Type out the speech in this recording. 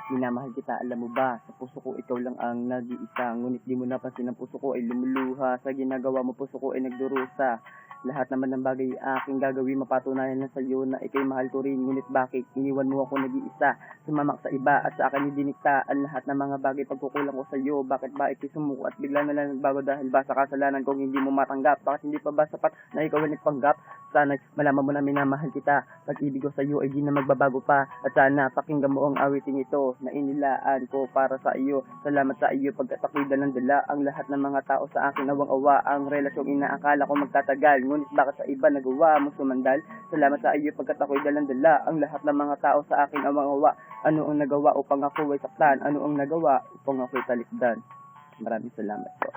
Minamahal kita, alam mo ba? Sa puso ko ikaw lang ang nag-iisa. Ngunit di mo napansin ang puso ko ay lumuluha. Sa ginagawa mo puso ko ay nagdurusa. Lahat naman ng bagay aking gagawin, mapatunayan na sa iyo na ikay mahal ko rin. Ngunit bakit iniwan mo ako nag-iisa? Sumamak sa iba at sa akin dinikta ang lahat ng mga bagay pagkukulang ko sa iyo. Bakit ba ikay sumuko at bigla na lang nagbago dahil ba sa kasalanan kong hindi mo matanggap? Bakit hindi pa ba sapat na ikaw ang nagpanggap? Sana malaman mo na minamahal kita. Pag-ibig ko sa iyo ay di na magbabago pa. At sana pakinggan mo ang awiting ito na inilaan ko para sa iyo. Salamat sa iyo pagkat ako'y dalang-dala ang lahat ng mga tao sa akin awang-awa. Ang relasyong inaakala ko magtatagal, ngunit bakit sa iba nagawa mo sumandal? Salamat sa iyo pagkat ako'y dalang-dala ang lahat ng mga tao sa akin awang-awa. Ano ang nagawa upang ako ay saktan? Ano ang nagawa upang ako'y talikdan? Maraming salamat po.